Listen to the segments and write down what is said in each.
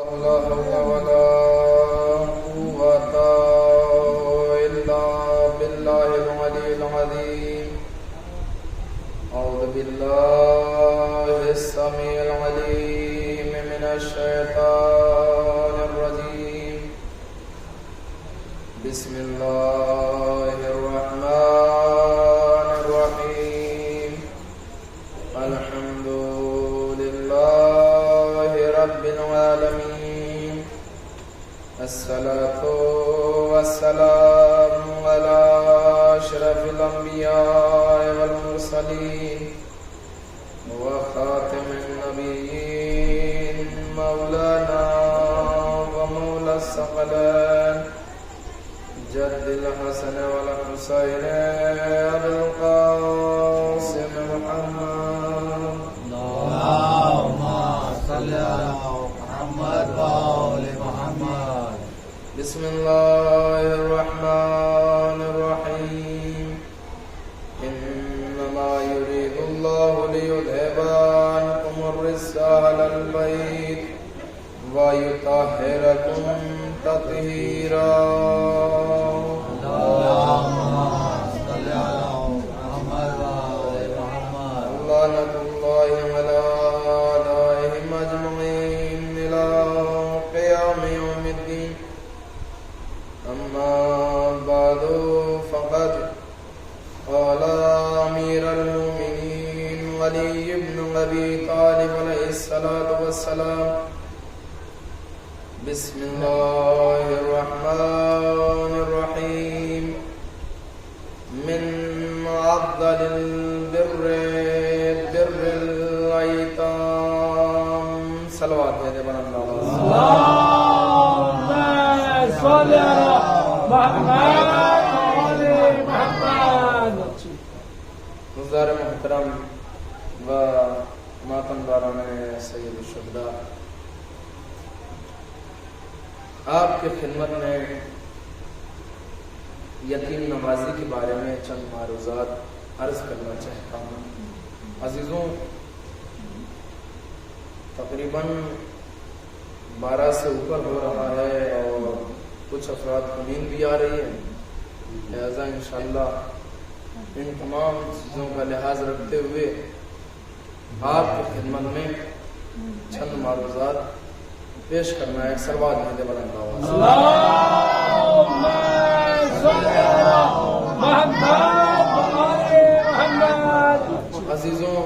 بسم الله الرحمن الرحيم الحمد لله رب العالمين الصلاة والسلام على أشرف الأنبياء والمرسلين وخاتم النبيين مولانا ومولى الثقلين جد الحسن والحسين أبي القاسم محمد اللهم صل على محمد وآل محمد. بسم الله الرحمن الرحيم إنما يريد الله ليذهب عنكم الرجس أهل البيت ويطهركم تطهيرا. اللهم صل على محمد وآل محمد. لعنة الله على أعدائهم أجمعين إلى قيام يوم الدين. أما بعد فقد قال أمير المؤمنين علي بن أبي طالب عليه الصلاة والسلام: بسم الله الرحمن الرحيم من أفضل البر بر الأيتام. صلوات دے بنا اللہ. اللهم صل على محمد وآل محمد. حضرات محترم و ماتمداران سید الشہداء، آپ کی خدمت میں یتیم نوازی کے بارے میں چند معروضات عرض کرنا چاہتا ہوں. عزیزوں، تقریباً 12 سے اوپر ہو رہا ہے اور کچھ افراد کو نیند بھی آ رہی ہے، لہذا انشاءاللہ ان تمام چیزوں کا لحاظ رکھتے ہوئے آپ کی خدمت میں چند معروضات پیش کرنا ہے. صلوات دے بنا اللہ. اللهم صل على محمد وآل محمد. عزیزوں،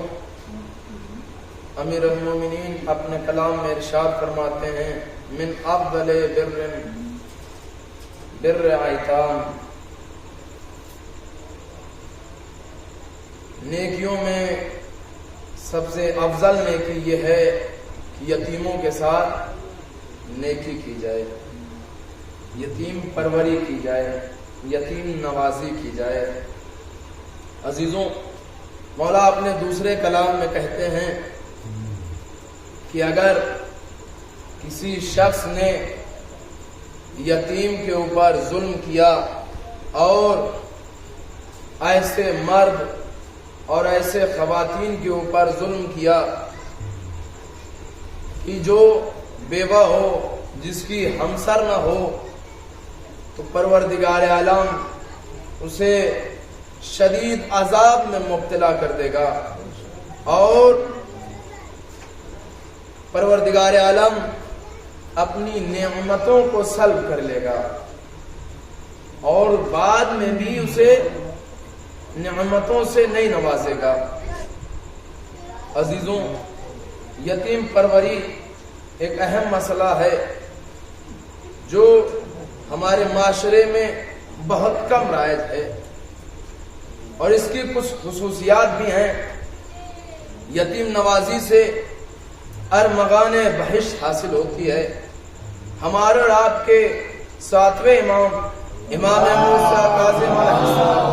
امیر المومنین اپنے کلام میں ارشاد فرماتے ہیں: من افضل بر ایتام. نیکیوں میں سب سے افضل نیکی یہ ہے کہ یتیموں کے ساتھ نیکی کی جائے، یتیم پروری کی جائے، یتیم نوازی کی جائے. عزیزوں، مولا اپنے دوسرے کلام میں کہتے ہیں کہ اگر کسی شخص نے یتیم کے اوپر ظلم کیا اور ایسے مرد اور ایسے خواتین کے اوپر ظلم کیا کہ جو بیوہ ہو، جس کی ہمسر نہ ہو، تو پروردگار عالم اسے شدید عذاب میں مبتلا کر دے گا اور پروردگار عالم اپنی نعمتوں کو سلب کر لے گا اور بعد میں بھی اسے نعمتوں سے نہیں نوازے گا. عزیزوں، یتیم پروری ایک اہم مسئلہ ہے جو ہمارے معاشرے میں بہت کم رائج ہے اور اس کی کچھ خصوصیات بھی ہیں. یتیم نوازی سے ارمغان بہشت حاصل ہوتی ہے. ہمارے اور آپ کے 7ویں امام موسیٰ کاظم علیہ السلام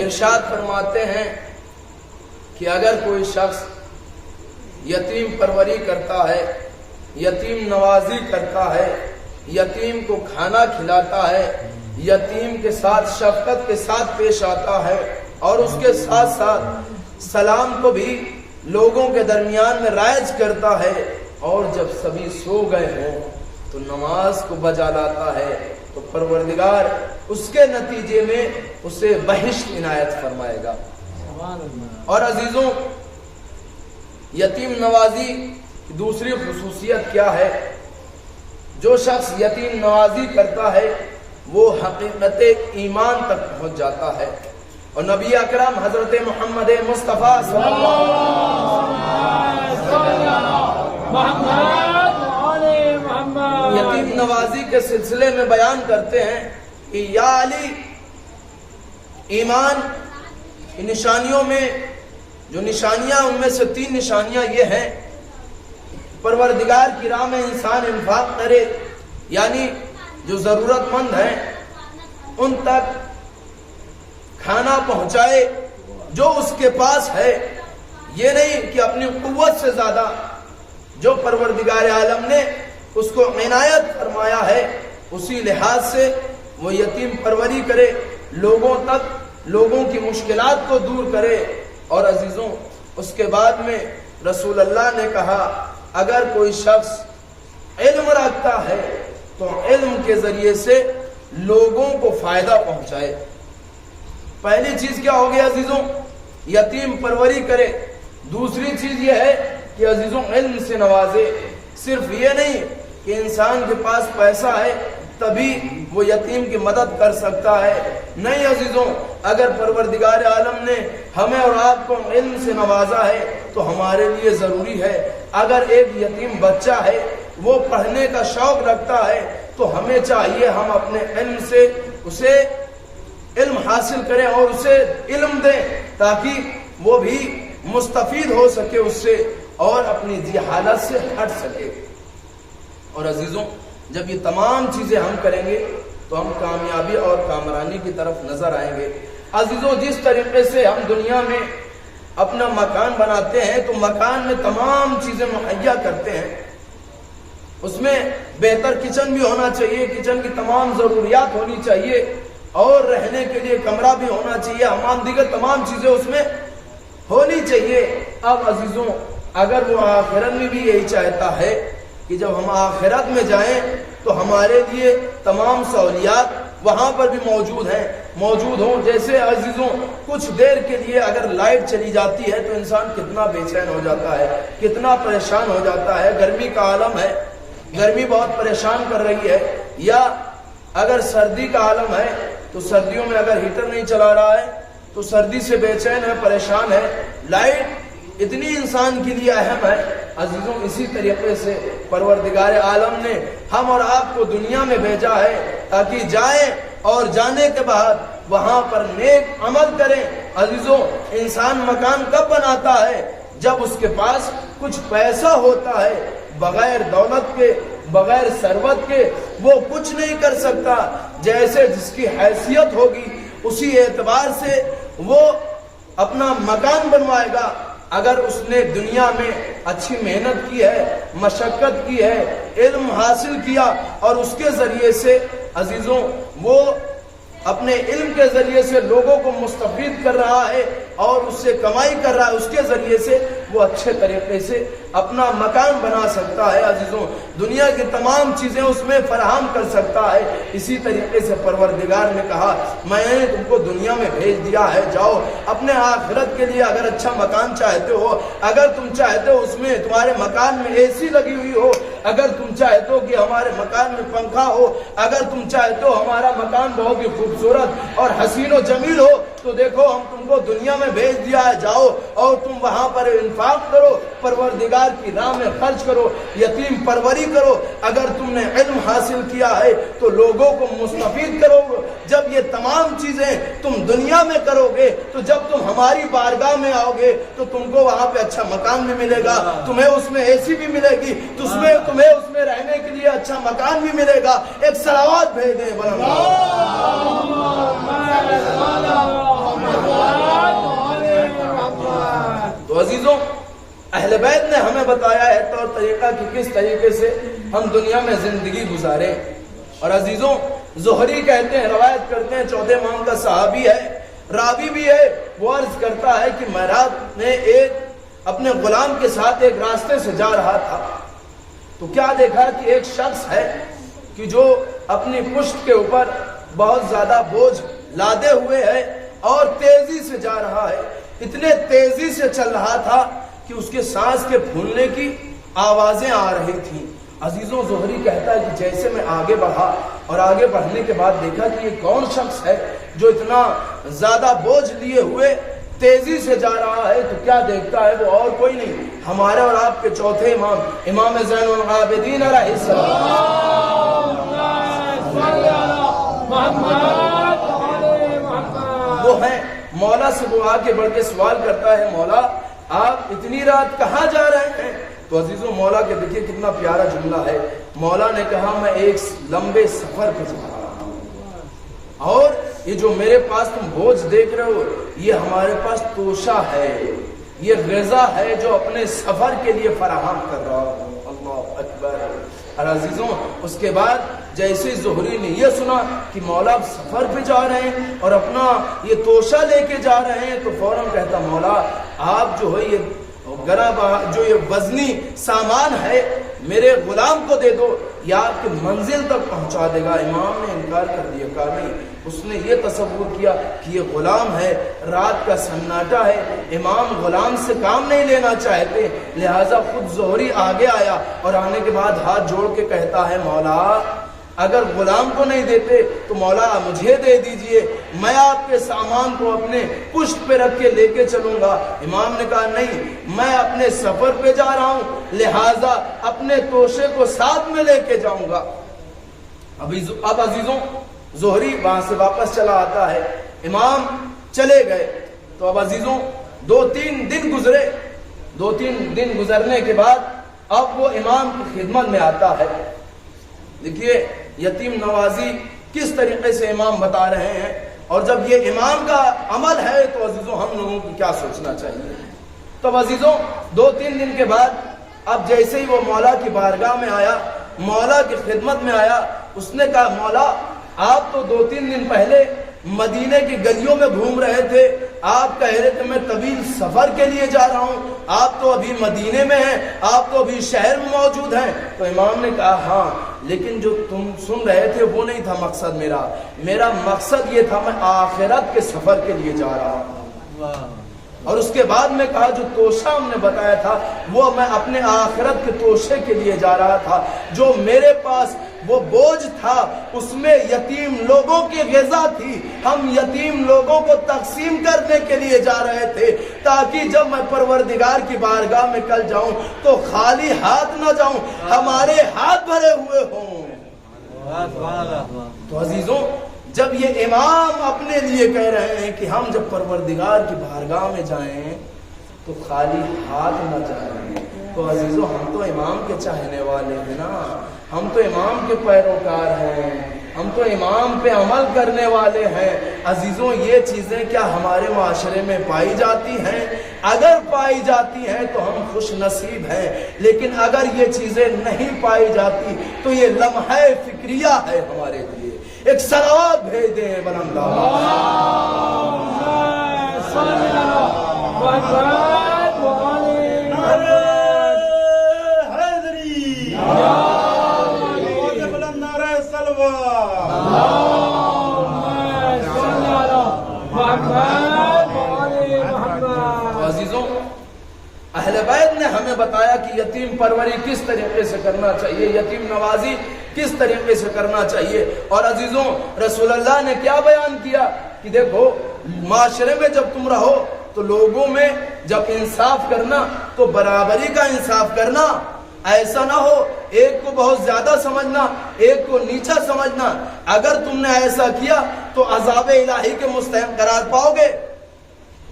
ارشاد فرماتے ہیں کہ اگر کوئی شخص یتیم پروری کرتا ہے، یتیم نوازی کرتا ہے، یتیم کو کھانا کھلاتا ہے، یتیم کے ساتھ شفقت کے ساتھ پیش آتا ہے اور اس کے ساتھ ساتھ سلام کو بھی لوگوں کے درمیان میں رائج کرتا ہے، اور جب سبھی سو گئے ہوں تو نماز کو بجا لاتا ہے، تو پروردگار اس کے نتیجے میں اسے بہشت عنایت فرمائے گا۔ اور عزیزوں، یتیم نوازی کی دوسری خصوصیت کیا ہے؟ جو شخص یتیم نوازی کرتا ہے وہ حقیقت ایمان تک پہنچ جاتا ہے، اور نبی اکرم حضرت محمد مصطفیٰ صلی اللہ علیہ وسلم یتیم نوازی کے سلسلے میں بیان کرتے ہیں کہ یا علی، ایمان کی نشانیوں میں جو نشانیاں، ان میں سے 3 نشانیاں یہ ہیں: پروردگار کی راہ میں انسان انفاق کرے، یعنی جو ضرورت مند ہیں ان تک کھانا پہنچائے جو اس کے پاس ہے، یہ نہیں کہ اپنی قوت سے زیادہ جو پروردگار عالم نے اس کو عنایت فرمایا ہے اسی لحاظ سے وہ یتیم پروری کرے، لوگوں تک لوگوں کی مشکلات کو دور کرے۔ اور عزیزوں، اس کے بعد میں رسول اللہ نے کہا اگر کوئی شخص علم رکھتا ہے تو علم کے ذریعے سے لوگوں کو فائدہ پہنچائے۔ پہلی چیز کیا ہوگی عزیزوں؟ یتیم پروری کرے۔ دوسری چیز یہ ہے کہ عزیزوں علم سے نوازے۔ صرف یہ نہیں کہ انسان کے پاس پیسہ ہے تبھی وہ یتیم کی مدد کر سکتا ہے، نہیں عزیزوں، اگر پروردگار عالم نے ہمیں اور آپ کو علم سے نوازا ہے تو ہمارے لیے ضروری ہے، اگر ایک یتیم بچہ ہے وہ پڑھنے کا شوق رکھتا ہے تو ہمیں چاہیے ہم اپنے علم سے اسے علم حاصل کریں اور اسے علم دیں تاکہ وہ بھی مستفید ہو سکے اس سے اور اپنی جہالت سے ہٹ سکے۔ اور عزیزوں، جب یہ تمام چیزیں ہم کریں گے تو ہم کامیابی اور کامرانی کی طرف نظر آئیں گے۔ عزیزوں، جس طریقے سے ہم دنیا میں اپنا مکان بناتے ہیں تو مکان میں تمام چیزیں مہیا کرتے ہیں، اس میں بہتر کچن بھی ہونا چاہیے، کچن کی تمام ضروریات ہونی چاہیے، اور رہنے کے لیے کمرہ بھی ہونا چاہیے، حمام، دیگر تمام چیزیں اس میں ہونی چاہیے۔ اب عزیزوں، اگر وہ آخرت میں بھی یہی چاہتا ہے کہ جب ہم آخرت میں جائیں تو ہمارے لیے تمام سہولیات وہاں پر بھی موجود ہوں، جیسے عزیزوں کچھ دیر کے لیے اگر لائٹ چلی جاتی ہے تو انسان کتنا بے چین ہو جاتا ہے، کتنا پریشان ہو جاتا ہے۔ گرمی کا عالم ہے، گرمی بہت پریشان کر رہی ہے، یا اگر سردی کا عالم ہے تو سردیوں میں اگر ہیٹر نہیں چلا رہا ہے تو سردی سے بے چین ہے، پریشان ہے۔ لائٹ اتنی انسان کے لیے اہم ہے۔ عزیزوں، اسی طریقے سے پروردگار عالم نے ہم اور آپ کو دنیا میں بھیجا ہے تاکہ جائیں اور جانے کے بعد وہاں پر نیک عمل کریں۔ عزیزوں، انسان مکان کب بناتا ہے؟ جب اس کے پاس کچھ پیسہ ہوتا ہے۔ بغیر دولت کے، بغیر ثروت کے وہ کچھ نہیں کر سکتا۔ جیسے جس کی حیثیت ہوگی اسی اعتبار سے وہ اپنا مکان بنوائے گا۔ اگر اس نے دنیا میں اچھی محنت کی ہے، مشقت کی ہے، علم حاصل کیا اور اس کے ذریعے سے عزیزوں وہ اپنے علم کے ذریعے سے لوگوں کو مستفید کر رہا ہے اور اس سے کمائی کر رہا ہے، اس کے ذریعے سے وہ اچھے طریقے سے اپنا مکان بنا سکتا ہے۔ عزیزوں، دنیا کی تمام چیزیں اس میں فراہم کر سکتا ہے۔ اسی طریقے سے پروردگار نے کہا میں نے تم کو دنیا میں بھیج دیا ہے، جاؤ اپنے آخرت کے لیے اگر اچھا مکان چاہتے ہو، اگر تم چاہتے ہو اس میں تمہارے مکان میں اے سی لگی ہوئی ہو، اگر تم چاہتے ہو کہ ہمارے مکان میں پنکھا ہو، اگر تم چاہتے ہو ہمارا مکان بہت ہی خوبصورت اور حسین و جمیل ہو، تو دیکھو ہم تم کو دنیا میں بھیج دیا ہے، جاؤ اور تم وہاں پر انفاق کرو، پروردگار کی راہ میں خرچ کرو، یتیم پروری کرو۔ اگر تم نے علم حاصل کیا ہے تو لوگوں کو مستفید کرو گے۔ جب یہ تمام چیزیں تم دنیا میں کرو گے تو جب تم ہماری بارگاہ میں آؤ گے تو تم کو وہاں پہ اچھا مکان بھی ملے گا، تمہیں اس میں اے سی بھی ملے گی، تمہیں اس میں رہنے کے لیے اچھا مکان بھی ملے گا۔ ایک صلوات بھیج دیں بلند۔ تو عزیزوں، اہل بیت نے ہمیں بتایا ہے طور طریقہ کہ کس طریقے سے ہم دنیا میں زندگی گزاریں۔ اور عزیزوں، زہری کہتے ہیں، روایت کرتے ہیں، چوتھے امام کا صحابی ہے، راوی بھی ہے، وہ عرض کرتا ہے کہ معراج نے ایک اپنے غلام کے ساتھ ایک راستے سے جا رہا تھا تو کیا دیکھا کہ ایک شخص ہے کہ جو اپنی پشت کے اوپر بہت زیادہ بوجھ لادے ہوئے ہے اور تیزی سے جا رہا ہے. اتنے تیزی سے چل رہا تھا کہ اس کے سانس کے پھولنے کی آوازیں آ رہی تھیں. عزیزوں زہری کہتا ہے کہ جیسے میں آگے بڑھا اور آگے بڑھنے کے بعد دیکھا کہ یہ کون شخص ہے جو اتنا زیادہ بوجھ لیے ہوئے تیزی سے جا رہا ہے, تو کیا دیکھتا ہے وہ اور کوئی نہیں, ہمارے اور آپ کے چوتھے امام, امام زین العابدین علیہ السلام. وہ ہیں مولا سے. وہ آگے بڑھ کے سوال کرتا ہے, مولا آپ اتنی رات کہاں جا رہے ہیں؟ تو عزیزوں مولا کے دیکھیے کتنا پیارا جملہ ہے. مولا نے کہا میں ایک لمبے سفر پہ جا رہا ہوں اور یہ جو میرے پاس تم بوجھ دیکھ رہے ہو یہ ہمارے پاس توشہ ہے, یہ غذا ہے جو اپنے سفر کے لیے فراہم کر رہا ہوں. اللہ اکبر. اور عزیزوں اس کے بعد جیسے زہری نے یہ سنا کہ مولا اب سفر پہ جا رہے ہیں اور اپنا یہ توشہ لے کے جا رہے ہیں تو فوراً کہتا مولا آپ جو ہے یہ جو یہ وزنی سامان ہے میرے غلام کو دے دو, یا آپ کی منزل تک پہنچا دے گا. امام نے انکار کر دیا, کہا نہیں. اس نے یہ تصور کیا کہ یہ غلام ہے, رات کا سناٹا ہے, امام غلام سے کام نہیں لینا چاہتے, لہٰذا خود زہری آگے آیا اور آنے کے بعد ہاتھ جوڑ کے کہتا ہے مولا اگر غلام کو نہیں دیتے تو مولا مجھے دے دیجئے, میں آپ کے سامان کو اپنے پشت پہ رکھ کے لے کے چلوں گا. امام نے کہا نہیں, میں اپنے سفر پہ جا رہا ہوں لہٰذا اپنے توشے کو ساتھ میں لے کے جاؤں گا. اب عزیزوں زہری وہاں سے واپس چلا آتا ہے, امام چلے گئے. تو اب عزیزوں 2-3 دن گزرے. 2-3 دن گزرنے کے بعد اب وہ امام کی خدمت میں آتا ہے. دیکھیے یتیم نوازی کس طریقے سے امام بتا رہے ہیں, اور جب یہ امام کا عمل ہے تو عزیزوں ہم لوگوں کو کیا سوچنا چاہیے. تو عزیزوں 2-3 دن کے بعد اب جیسے ہی وہ مولا کی بارگاہ میں آیا, مولا کی خدمت میں آیا, اس نے کہا مولا آپ تو 2-3 دن پہلے مدینے کی گلیوں میں گھوم رہے تھے, آپ کہہ رہے تھے میں طویل سفر کے لیے جا رہا ہوں, آپ تو ابھی مدینے میں ہیں, آپ تو ابھی شہر میں موجود ہیں. تو امام نے کہا ہاں, لیکن جو تم سن رہے تھے وہ نہیں تھا مقصد میرا مقصد یہ تھا میں آخرت کے سفر کے لیے جا رہا ہوں. اور اس کے بعد میں کہا جو توشہ ہم نے بتایا تھا وہ میں اپنے آخرت کے توشے کے لیے جا رہا تھا. جو میرے پاس وہ بوجھ تھا اس میں یتیم لوگوں کی غذا تھی, ہم یتیم لوگوں کو تقسیم کرنے کے لیے جا رہے تھے تاکہ جب میں پروردگار کی بارگاہ میں کل جاؤں تو خالی ہاتھ نہ جاؤں, ہمارے ہاتھ بھرے ہوئے ہوں. تو عزیزوں جب یہ امام اپنے لیے کہہ رہے ہیں کہ ہم جب پروردگار کی بارگاہ میں جائیں تو خالی ہاتھ نہ جائیں, تو عزیزوں ہم تو امام کے چاہنے والے ہیں نا, ہم تو امام کے پیروکار ہیں, ہم تو امام پہ عمل کرنے والے ہیں. عزیزوں یہ چیزیں کیا ہمارے معاشرے میں پائی جاتی ہیں؟ اگر پائی جاتی ہیں تو ہم خوش نصیب ہیں, لیکن اگر یہ چیزیں نہیں پائی جاتی تو یہ لمحہ فکریہ ہے ہمارے لیے. ایک صلوات بھیج دیں بلند عزیزوں اہل بیت نے ہمیں بتایا کہ یتیم پروری کس طریقے سے کرنا چاہیے, یتیم نوازی کس طریقے سے کرنا چاہیے. اور عزیزوں رسول اللہ نے کیا بیان کیا کہ دیکھو معاشرے میں جب تم رہو تو لوگوں میں جب انصاف کرنا تو برابری کا انصاف کرنا, ایسا نہ ہو ایک کو بہت زیادہ سمجھنا ایک کو نیچا سمجھنا. اگر تم نے ایسا کیا تو عذاب الہی کے مستحق قرار پاؤ گے.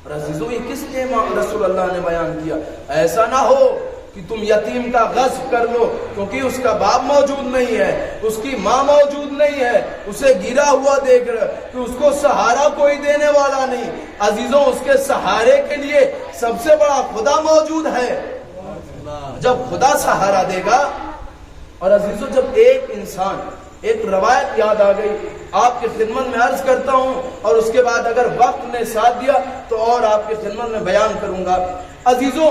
اور عزیزوں یہ کس لیے رسول اللہ نے بیان کیا؟ ایسا نہ ہو کہ تم یتیم کا غصب کر لو کیونکہ اس کا باپ موجود نہیں ہے, اس کی ماں موجود نہیں ہے, اسے گرا ہوا دیکھ رہے کہ اس کو سہارا کوئی دینے والا نہیں. عزیزوں اس کے سہارے کے لیے سب سے بڑا خدا موجود ہے. جب خدا سہارا دے گا. اور عزیزوں جب ایک انسان, ایک روایت یاد آ گئی آپ کی خدمت میں عرض کرتا ہوں, اور اس کے بعد اگر وقت نے ساتھ دیا تو اور آپ کی خدمت میں بیان کروں گا. عزیزوں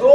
2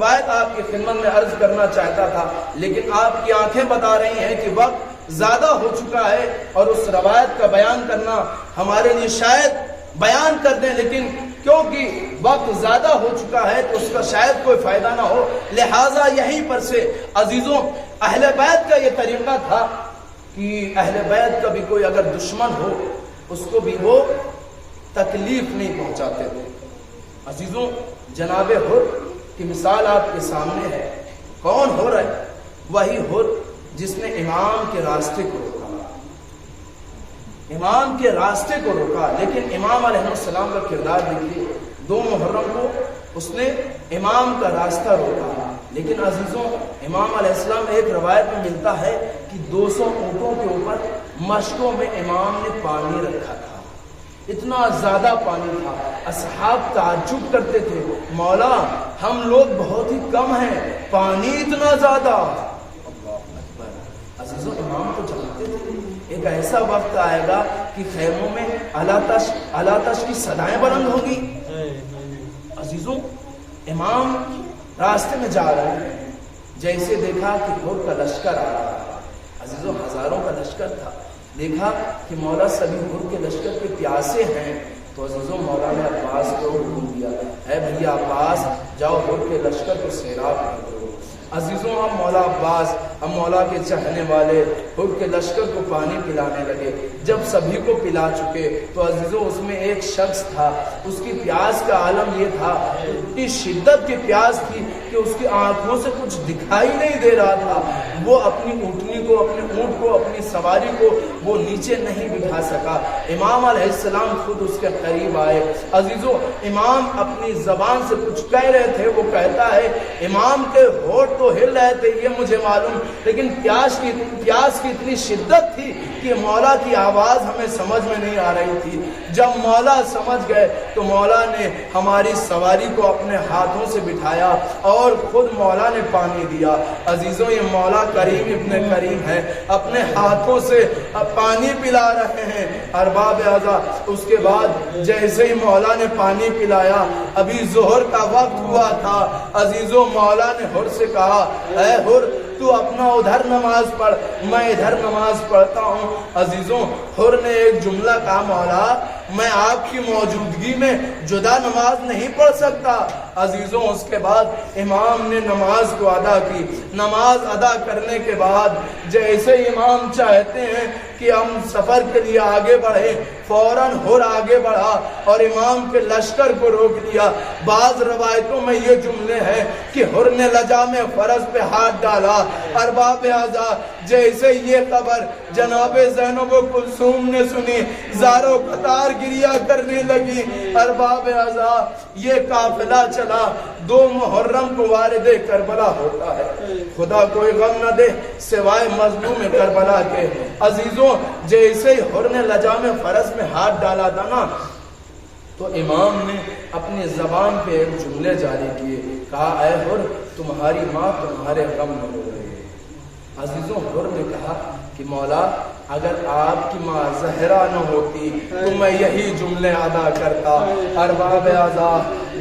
روایت آپ کی خدمت میں عرض کرنا چاہتا تھا، لیکن آپ کی آنکھیں بتا رہی ہیں کہ وقت زیادہ ہو چکا ہے اور اس روایت کا بیان کرنا ہمارے لیے شاید بیان کر دیں، لیکن کیونکہ وقت زیادہ ہو چکا ہے تو اس کا شاید کوئی فائدہ نہ ہو، لہٰذا یہیں پر سے عزیزوں اہل بیت کا یہ طریقہ تھا کہ اہل بیت کا بھی کوئی اگر دشمن ہو اس کو بھی وہ تکلیف نہیں پہنچاتے تھے۔ عزیزوں جناب حر کی مثال آپ کے سامنے ہے۔ کون حر ہے؟ وہی حر جس نے امام کے راستے کو روکا، امام کے راستے کو روکا۔ لیکن امام علیہ السلام کا کردار دیکھیے، 2 محرم کو اس نے امام کا راستہ روکا، لیکن عزیزوں امام علیہ السلام ایک روایت میں ملتا ہے کہ 200 اونٹوں کے اوپر مشکوں میں امام نے پانی رکھا تھا، اتنا زیادہ پانی تھا۔ اصحاب تعجب کرتے تھے، مولا ہم لوگ بہت ہی کم ہیں، پانی اتنا زیادہ۔ عزیزوں امام کو جانتے تھے ایک ایسا وقت آئے گا کہ خیموں میں الاتش کی صدائیں بلند ہوگی۔ عزیزوں امام راستے میں جا رہے ہیں، جیسے دیکھا کہ حر کا لشکر آ رہا ہے، عزیزوں ہزاروں کا لشکر تھا، دیکھا کہ مولا سبھی حر کے لشکر کے پیاسے ہیں، تو عزیزوں مولا نے عباس کو حکم دیا، اے بھیا عباس جاؤ حر کے لشکر کو سیراب کر دو۔ عزیزوں اب مولا عباس اب مولا کے چاہنے والے حر کے لشکر کو پانی پلانے لگے۔ جب سبھی کو پلا چکے تو عزیزوں اس میں ایک شخص تھا، اس کی پیاس کا عالم یہ تھا، اتنی شدت کی پیاس تھی کہ اس کی آنکھوں سے کچھ دکھائی نہیں دے رہا تھا۔ وہ اپنی اونٹنی کو، اپنے اونٹ کو، اپنی سواری کو وہ نیچے نہیں بٹھا سکا۔ امام علیہ السلام خود اس کے قریب آئے۔ عزیزوں امام اپنی زبان سے کچھ کہہ رہے تھے، وہ کہتا ہے امام کے ہونٹ تو ہل رہے تھے یہ مجھے معلوم، لیکن پیاس کی اتنی شدت تھی کہ مولا کی آواز ہمیں سمجھ میں نہیں آ رہی تھی۔ جب مولا سمجھ گئے تو مولا نے ہماری سواری کو اپنے ہاتھوں سے بٹھایا اور خود مولا نے پانی دیا۔ عزیزوں یہ مولا کریم ابن کریم ہے، اپنے ہاتھوں سے پانی پلا رہے ہیں ارباب اعضاء۔ اس کے بعد جیسے ہی مولا نے پانی پلایا، ابھی ظہر کا وقت ہوا تھا، عزیزوں مولا نے حر سے کہا اے حر تو اپنا ادھر نماز پڑھ، میں ادھر نماز پڑھتا ہوں۔ عزیزوں حر نے ایک جملہ کہا مولا میں آپ کی موجودگی میں جدا نماز نہیں پڑھ سکتا۔ عزیزوں اس کے بعد امام نے نماز کو ادا کی۔ نماز ادا کرنے کے بعد جیسے امام چاہتے ہیں کہ ہم سفر کے لیے آگے بڑھیں، فوراً حر آگے بڑھا اور امام کے لشکر کو روک دیا۔ بعض روایتوں میں یہ جملے ہیں کہ حر نے لجام فرس پہ ہاتھ ڈالا۔ ارباب اعضاء جیسے یہ خبر جناب زینب و کلثوم نے سنی، زاروں قطار گریا کرنے لگی۔ ارباب اعضاء یہ قافلہ چلا، 2 محرم کو وارد کربلا ہوتا ہے۔ خدا کوئی غم نہ دے سوائے مظلوم کربلا کے۔ عزیزوں جیسے ہی حر نے لجام فرس میں ہاتھ ڈالا تھا نا تو امام نے اپنی زبان پہ ایک جملے جاری کیے، کہا اے حر تمہاری ماں تمہارے غم میں رو رہی ہے۔ عزیزوں حر نے کہا کہ مولا اگر آپ کی ماں زہرا نہ ہوتی تو میں یہی جملے ادا کرتا۔ ارباب اعضاء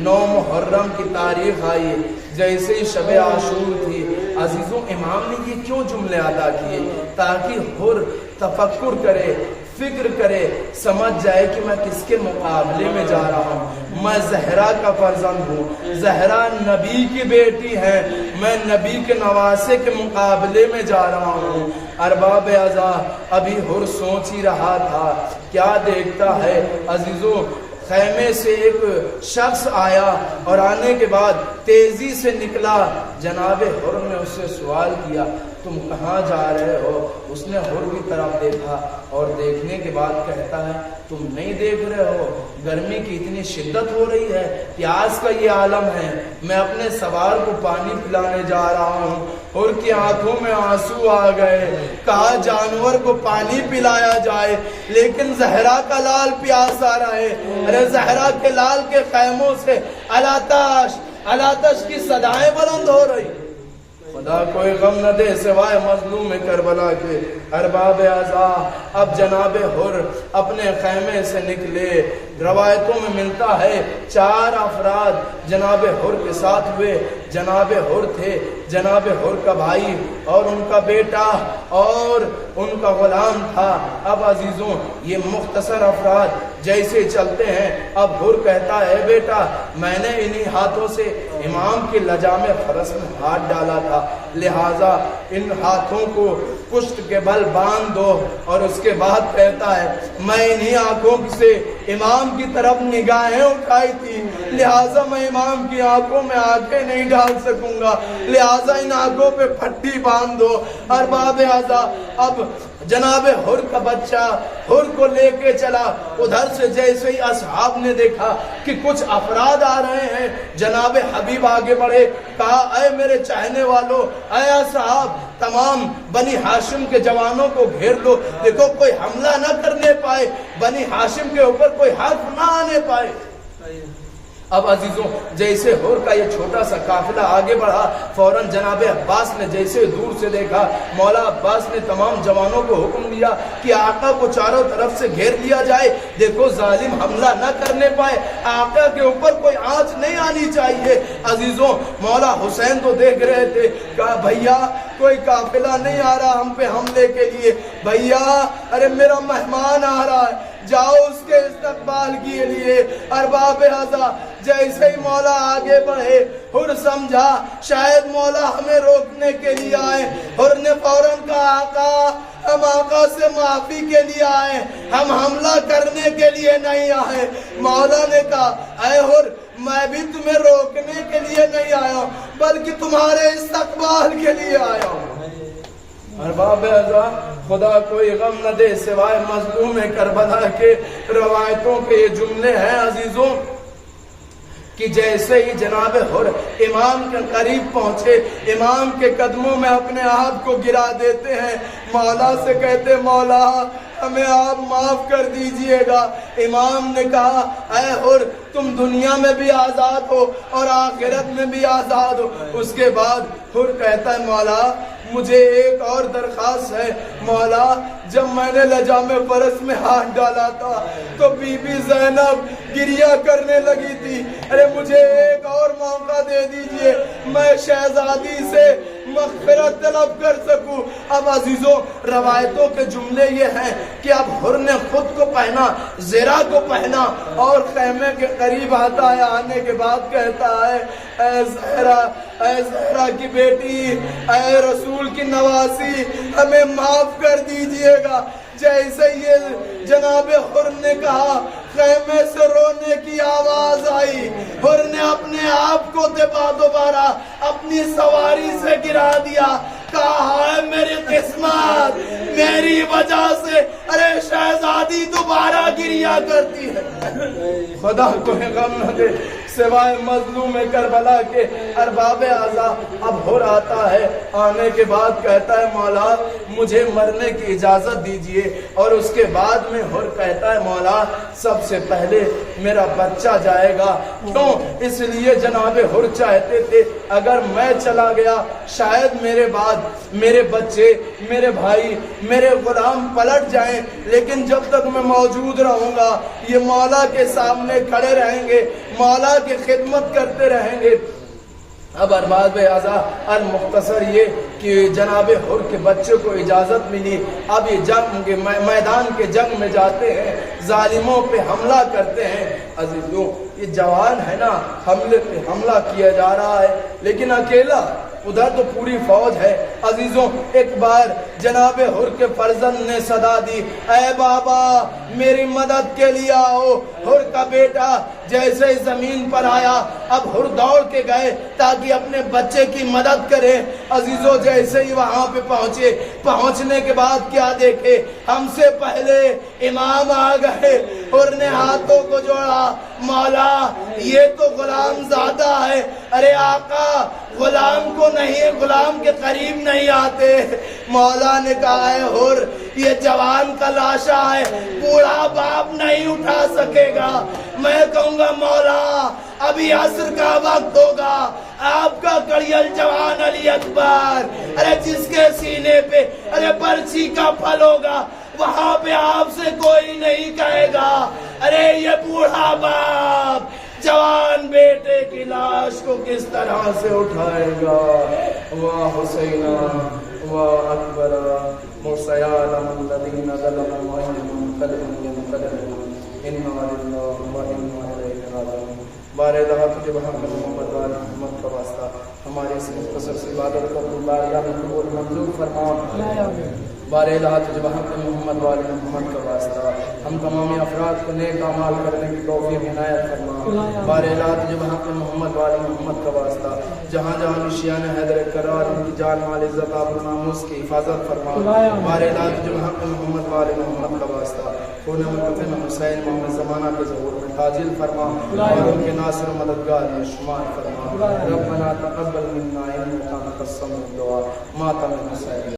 9 محرم کی تاریخ آئی، جیسے ہی شب عاشور تھی، عزیزوں امام نے یہ کیوں جملے ادا کیے؟ تاکہ حر تفکر کرے، فکر کرے، سمجھ جائے کہ میں کس کے مقابلے میں جا رہا ہوں۔ میں زہرا کا فرزند ہوں، زہرا نبی کی بیٹی ہے، میں نبی کے نواسے کے مقابلے میں جا رہا ہوں۔ ارباب اعضاء ابھی حر سوچ ہی رہا تھا، کیا دیکھتا ہے عزیزوں خیمے سے ایک شخص آیا اور آنے کے بعد تیزی سے نکلا۔ جناب حر نے اس سے سوال کیا تم کہاں جا رہے ہو؟ اس نے حر کی طرف دیکھا اور دیکھنے کے بعد کہتا ہے تم نہیں دیکھ رہے ہو گرمی کی اتنی شدت ہو رہی ہے، پیاس کا یہ عالم ہے، میں اپنے سوار کو پانی پلانے جا رہا ہوں۔ حر کی آنکھوں میں آنسو آ گئے، کہا جانور کو پانی پلایا جائے لیکن زہرا کا لال پیاسا رہے۔ ارے زہرا کے لال کے خیموں سے الاتش کی صدائیں بلند ہو رہی۔ خدا کوئی غم نہ دے سوائے مظلوم کربلا کے۔ ارباب اعضاء اب جناب حر اپنے خیمے سے نکلے۔ روایتوں میں ملتا ہے 4 افراد جناب حر کے ساتھ ہوئے، جناب حر تھے، جناب حر کا بھائی اور ان کا بیٹا اور ان کا غلام تھا۔ اب عزیزوں یہ مختصر افراد جیسے چلتے ہیں، اب حر کہتا ہے بیٹا میں نے انہی ہاتھوں سے امام کی لجام فرس میں ہاتھ ڈالا تھا، لہٰذا ان ہاتھوں کو پشت کے بل باندھ دو۔ اور اس کے بعد کہتا ہے میں انہی آنکھوں سے امام کی طرف نگاہیں اٹھائی تھی، لہٰذا میں امام کی آنکھوں میں آنکھیں نہیں ڈال سکوں گا، لہٰذا ان آنکھوں پہ پھٹی باندھ دو۔ ارباب اعضاء اب جناب حر کا بچہ حر کو لے کے چلا، ادھر سے جیسے ہی اصحاب نے دیکھا کہ کچھ افراد آ رہے ہیں، جناب حبیب آگے بڑھے، کہا اے میرے چاہنے والوں، اے اصحاب تمام بنی ہاشم کے جوانوں کو گھیر لو، دیکھو کوئی حملہ نہ کرنے پائے، بنی ہاشم کے اوپر کوئی حرف نہ آنے پائے۔ اب عزیزوں جیسے حر کا یہ چھوٹا سا قافلہ آگے بڑھا، فوراً جناب عباس نے جیسے دور سے دیکھا، مولا عباس نے تمام جوانوں کو حکم دیا کہ آقا کو چاروں طرف سے گھیر لیا جائے، دیکھو ظالم حملہ نہ کرنے پائے، آقا کے اوپر کوئی آنچ نہیں آنی چاہیے۔ عزیزوں مولا حسین تو دیکھ رہے تھے، کہا بھیا کوئی قافلہ نہیں آ رہا ہم پہ حملے کے لیے، بھیا ارے میرا مہمان آ رہا ہے، جاؤ اس کے استقبال کے لیے۔ ارباب اعضاء جیسے ہی مولا آگے بڑھے، حر سمجھا شاید مولا ہمیں روکنے کے لیے آئے، حر نے فوراً کہا آقا ہم آقا سے معافی کے لیے آئے، ہم حملہ کرنے کے لیے نہیں آئے۔ مولا نے کہا اے حر میں بھی تمہیں روکنے کے لیے نہیں آیا ہوں بلکہ تمہارے استقبال کے لیے آیا ہوں۔ ارباب اعضاء خدا کوئی غم نہ دے سوائے مظلوم کربلا کے روایتوں کے یہ جملے ہیں عزیزوں کہ جیسے ہی جناب حر امام کے قریب پہنچے، امام کے قدموں میں اپنے آپ کو گرا دیتے ہیں، مولا سے کہتے مولا ہمیں آپ معاف کر دیجئے گا۔ امام نے کہا اے حر تم دنیا میں بھی آزاد ہو اور آخرت میں بھی آزاد ہو۔ اس کے بعد حر کہتا ہے مولا مجھے ایک اور درخواست ہے، مولا جب میں نے لجام فرس میں ہاتھ ڈالا تھا تو بی بی زینب گریہ کرنے لگی تھی، ارے مجھے ایک اور موقع دے دیجئے میں شہزادی سے مغفرت طلب کر سکوں۔ اب عزیزوں روایتوں کے جملے یہ ہیں کہ اب حر نے خود کو پہنا، زرہ کو پہنا اور خیمے کے قریب آتا ہے، آنے کے بعد کہتا ہے اے زہرا کی بیٹی، اے رسول کی نواسی ہمیں معاف کر دیجئے گا۔ جیسے یہ جناب حر نے کہا خیمے سے رونے کی آواز آئی، حر نے اپنے آپ کو دوبارہ اپنی سواری سے گرا دیا، کہا ہے میری قسمت میری وجہ سے ارے شہزادی دوبارہ گریہ کرتی ہے۔ خدا کو غم نہ دے سوائے مظلوم کربلا کے۔ ارباب اعضاء اب حر آتا ہے، آنے کے بعد کہتا ہے مولا مجھے مرنے کی اجازت دیجئے، اور اس کے بعد میں حر کہتا ہے مولا سب سے پہلے میرا بچہ جائے گا۔ کیوں؟ اس لیے جناب حر چاہتے تھے اگر میں چلا گیا شاید میرے بعد میرے بچے، میرے بھائی، میرے غلام پلٹ جائیں، لیکن جب تک میں موجود رہوں گا یہ مولا کے سامنے کھڑے رہیں گے، مولا کی خدمت کرتے رہیں گے۔ اب ارباب اعضاء المختصر یہ کہ جناب حر کے بچے کو اجازت ملی، اب یہ جنگ میدان کے جنگ میں جاتے ہیں، ظالموں پہ حملہ کرتے ہیں۔ عزیزوں یہ جوان ہے نا، حملے پہ حملہ کیا جا رہا ہے لیکن اکیلا، ادھر تو پوری فوج ہے۔ عزیزوں ایک بار جناب حر کے فرزند نے صدا دی اے بابا میری مدد کے لیے آؤ۔ حر کا بیٹا جیسے زمین پر آیا، اب حر دوڑ کے گئے تاکہ اپنے بچے کی مدد کرے۔ عزیزوں جیسے ہی وہاں پہ پہنچے، پہنچنے کے بعد کیا دیکھے ہم سے پہلے امام آ گئے۔ حر نے ہاتھوں کو جوڑا مولا یہ تو غلام زادہ ہے، ارے آقا غلام کو نہیں، غلام کے قریب نہیں آتے۔ مولا نے کہا ہے حر یہ جوان کا لاشا ہے، بوڑھا باپ نہیں اٹھا سکے گا۔ میں کہوں گا مولا ابھی عصر کا وقت ہوگا، آپ کا کڑیل جوان علی اکبر ارے جس کے سینے پہ ارے برچھی کا پھل ہوگا وہاں پہ آپ سے کوئی نہیں کہے گا ارے یہ بوڑھا باپ جوان بیٹے کی لاش کو کس طرح سے اٹھائے گا. واہ حسینا واہ اکبرا مسیالم الذین ظلموا وانقلبوا ينقلبون انا للہ وانا الیہ راجعون. بار الہ تجھے بحق محمد وآل محمد کا واسطہ ہماری اس مختصر سی عبادت کو اللہ قبول منظور فرما. بار الہ تجھے بحق محمد وآل محمد کا واسطہ ہم تمام افراد کو نیک اعمال کرنے کی توفیق عنایت فرما. بار الہ تجھے بحق محمد وآل محمد کا واسطہ جہاں جہاں نشیان حیدر کرار ان کی جان مال عزت آبرو ناموس کی حفاظت فرما. بار الہ تجھے بحق محمد وآل محمد کا واسطہ خون مقتل حسین محمد زمانہ کے ظہور میں تاجل فرما اور ان کے ناصر و مددگار میں شمار فرما. ربنا تقبل منا انک انت السمیع الدعاء ماتم حسین.